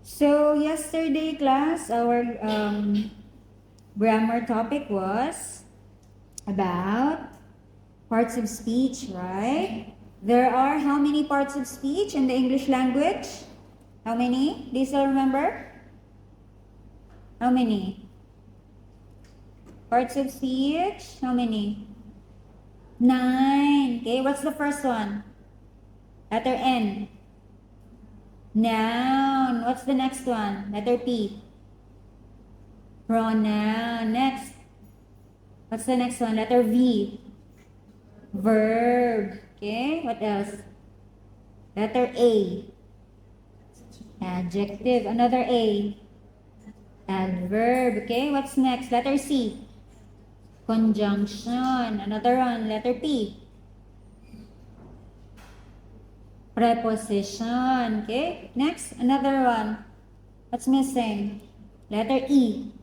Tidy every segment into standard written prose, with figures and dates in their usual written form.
So yesterday class, our grammar topic was about parts of speech, right? There are how many parts of speech in the English language? How many? Do you still remember? How many? Parts of speech? How many? 9. Okay, what's the first one? Letter N. Noun. What's the next one? Letter P. Pronoun. Next. What's the next one? Letter V. Verb. Okay, what else? Letter A. Adjective. Another A. Adverb. Okay, what's next? Letter C. Conjunction. Another one. Letter P. Preposition. Okay, next. Another one. What's missing? Letter E.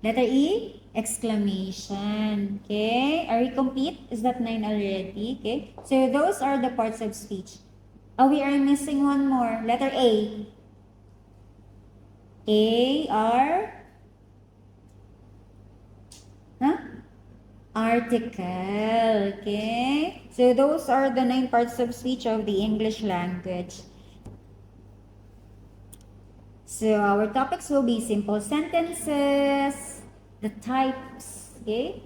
Letter E, exclamation. Okay, are we complete? Is that 9 already? Okay, so those are the parts of speech. Oh, we are missing one more. Letter A. A, R. Huh? Article. Okay, so those are the 9 parts of speech of the English language. So our topics will be simple sentences, the types, okay,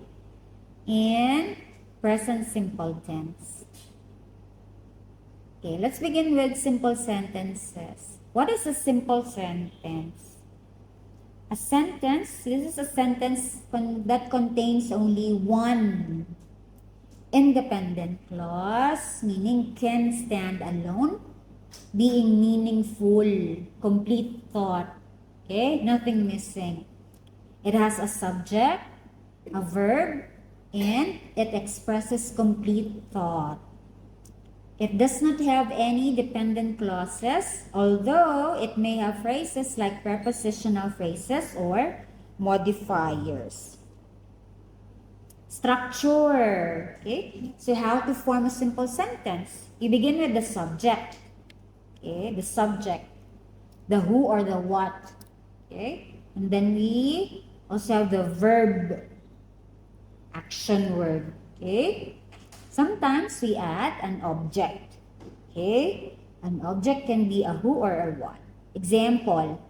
and present simple tense. Okay, let's begin with simple sentences. What is a simple sentence? A sentence, this is a sentence that contains only one independent clause, meaning can stand alone, being meaningful, complete thought, okay, nothing missing. It has a subject, a verb, and it expresses complete thought. It does not have any dependent clauses, although it may have phrases like prepositional phrases or modifiers. Structure, okay, so how to form a simple sentence? You begin with the subject. Okay, the subject, the who or the what, okay, and then we also have the verb, action word, okay. Sometimes we add an object, okay. An object can be a who or a what. Example,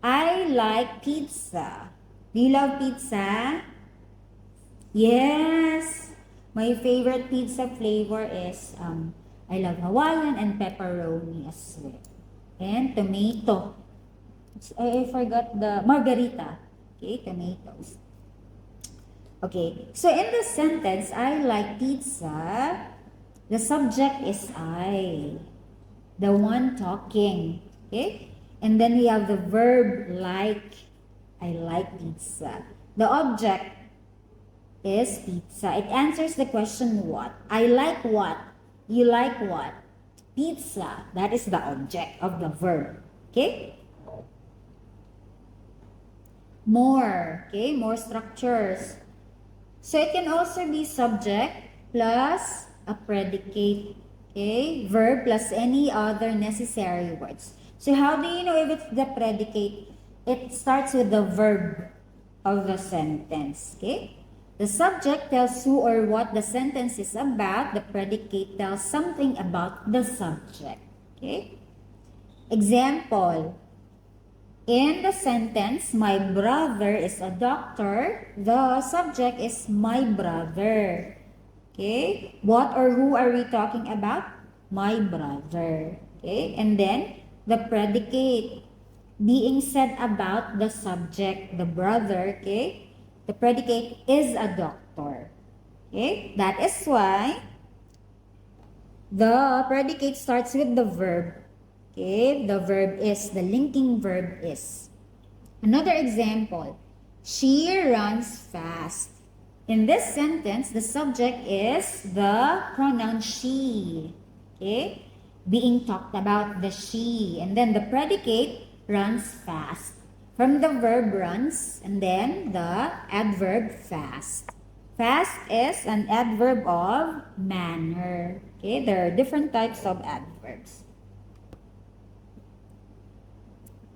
I like pizza. Do you love pizza? Yes, my favorite pizza flavor is I love Hawaiian and pepperoni as well. And tomato. I forgot the margarita. Okay, tomatoes. Okay, so in the sentence, I like pizza, the subject is I, the one talking. Okay, and then we have the verb like, I like pizza. The object is pizza. It answers the question what? I like what? You like what? Pizza. That is the object of the verb. Okay? More. Okay? More structures. So it can also be subject plus a predicate. Okay? Verb plus any other necessary words. So how do you know if it's the predicate? It starts with the verb of the sentence. Okay? The subject tells who or what the sentence is about. The predicate tells something about the subject. Okay? Example. In the sentence, my brother is a doctor, the subject is my brother. Okay? What or who are we talking about? My brother. Okay? And then, the predicate being said about the subject, the brother, okay? The predicate is a doctor. Okay? That is why the predicate starts with the verb. Okay? The verb is, the linking verb is. Another example. She runs fast. In this sentence, the subject is the pronoun she. Okay? Being talked about, the she. And then the predicate runs fast. From the verb runs, and then the adverb fast. Fast is an adverb of manner. Okay, there are different types of adverbs.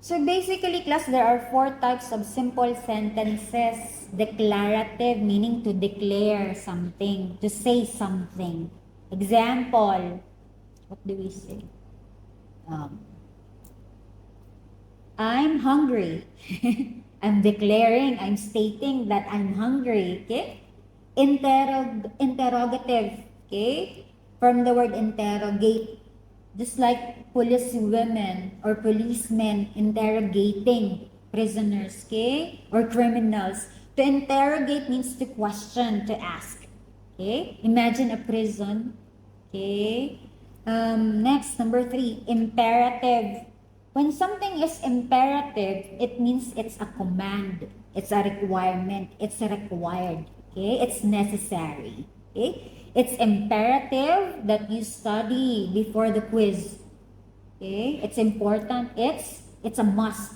So basically, class, there are 4 types of simple sentences. Declarative, meaning to declare something, to say something. Example, what do we say? I'm hungry. I'm declaring, I'm stating that I'm hungry. Okay? Interrogative. Okay? From the word interrogate. Just like police women or policemen interrogating prisoners, okay? Or criminals. To interrogate means to question, to ask. Okay? Imagine a prison. Okay? Next, number 3, imperative. When something is imperative, it means it's a command. It's a requirement. It's required. Okay? It's necessary. Okay? It's imperative that you study before the quiz. Okay? It's important. It's a must.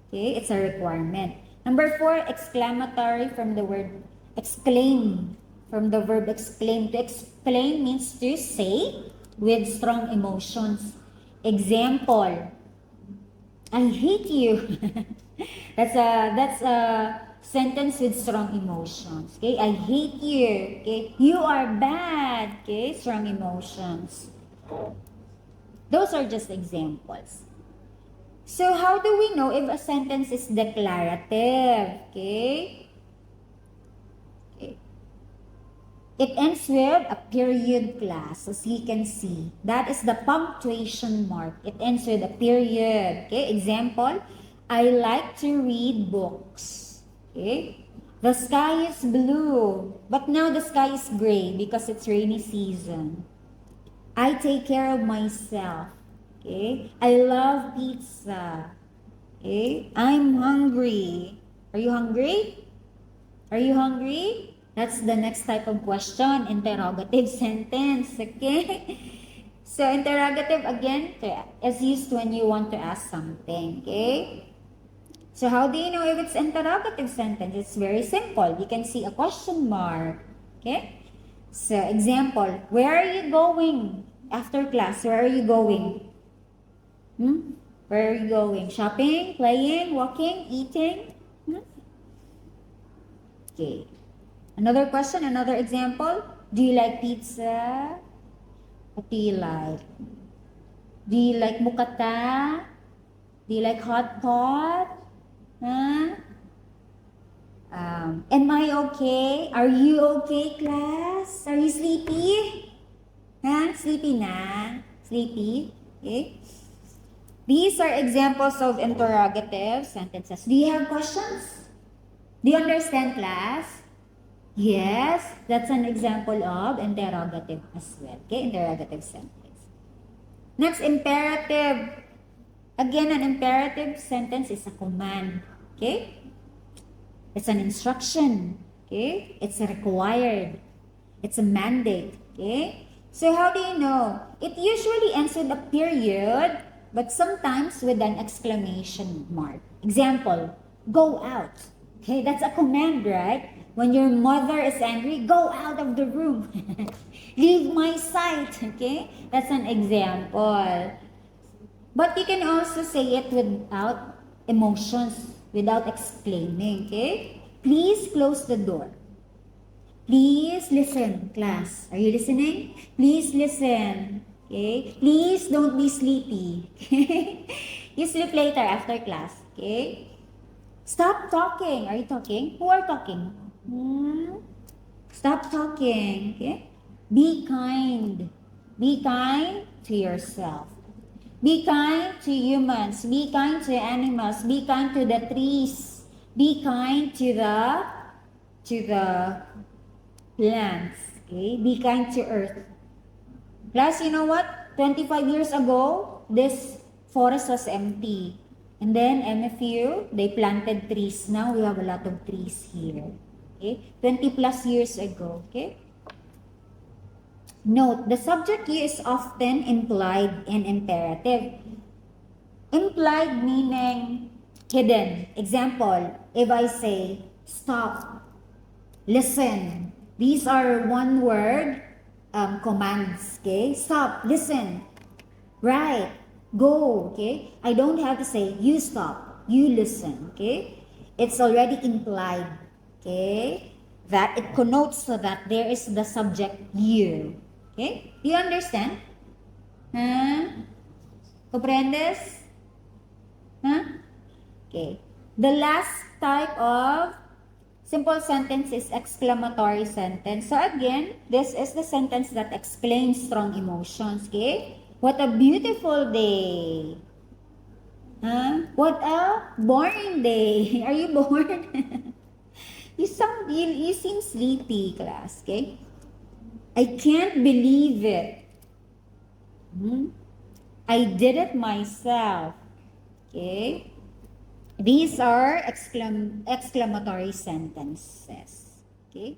Okay? It's a requirement. Number 4, exclamatory, from the word exclaim. From the verb exclaim. To exclaim means to say with strong emotions. Example, I hate you. that's a sentence with strong emotions. Okay, I hate you. Okay, you are bad. Okay, strong emotions. Those are just examples. So how do we know if a sentence is declarative? Okay. It ends with a period, class, as you can see. That is the punctuation mark. It ends with a period. Okay, example, I like to read books. Okay, the sky is blue, but now the sky is gray because it's rainy season. I take care of myself. Okay, I love pizza. Okay, I'm hungry. Are you hungry? Are you hungry? That's the next type of question, interrogative sentence, okay? So interrogative again is used when you want to ask something, okay? So how do you know if it's interrogative sentence? It's very simple. You can see a question mark, okay? So example, where are you going after class? Where are you going? Where are you going? Shopping, playing, walking, eating? Okay. Another question, another example. Do you like pizza? What do you like? Do you like mukata? Do you like hot pot? Huh? Am I okay? Are you okay, class? Are you sleepy? Huh? Sleepy na? Sleepy? Okay. These are examples of interrogative sentences. Do you have questions? Do you understand, class? Yes, that's an example of interrogative as well. Okay, interrogative sentence. Next, imperative. Again, an imperative sentence is a command. Okay? It's an instruction. Okay? It's required. It's a mandate. Okay? So how do you know? It usually ends with a period, but sometimes with an exclamation mark. Example, go out. Okay, that's a command, right? When your mother is angry, go out of the room. Leave my sight. Okay? That's an example. But you can also say it without emotions, without exclaiming. Okay? Please close the door. Please listen, class. Are you listening? Please listen. Okay? Please don't be sleepy. Okay? You sleep later after class. Okay? Stop talking. Are you talking? Who are talking? Stop talking. Okay? Be kind. Be kind to yourself. Be kind to humans. Be kind to animals. Be kind to the trees. Be kind to the plants. Okay? Be kind to earth. Plus, you know what? 25 years ago, this forest was empty. And then MFU, they planted trees. Now we have a lot of trees here. Okay? 20 plus years ago. Okay? Note, the subject here is often implied and imperative. Implied meaning hidden. Example, if I say, stop, listen. These are one word commands. Okay? Stop, listen, right, Go, okay? I don't have to say, you stop, you listen, okay? It's already implied, okay? That it connotes so that there is the subject you. Okay? Do you understand? Huh? Comprendes? Huh? Okay. The last type of simple sentence is exclamatory sentence. So again, this is the sentence that explains strong emotions. Okay? What a beautiful day. Huh? What a boring day. Are you bored? You seem sleepy, class. Okay? I can't believe it. Hmm? I did it myself. Okay? These are exclamatory sentences. Okay?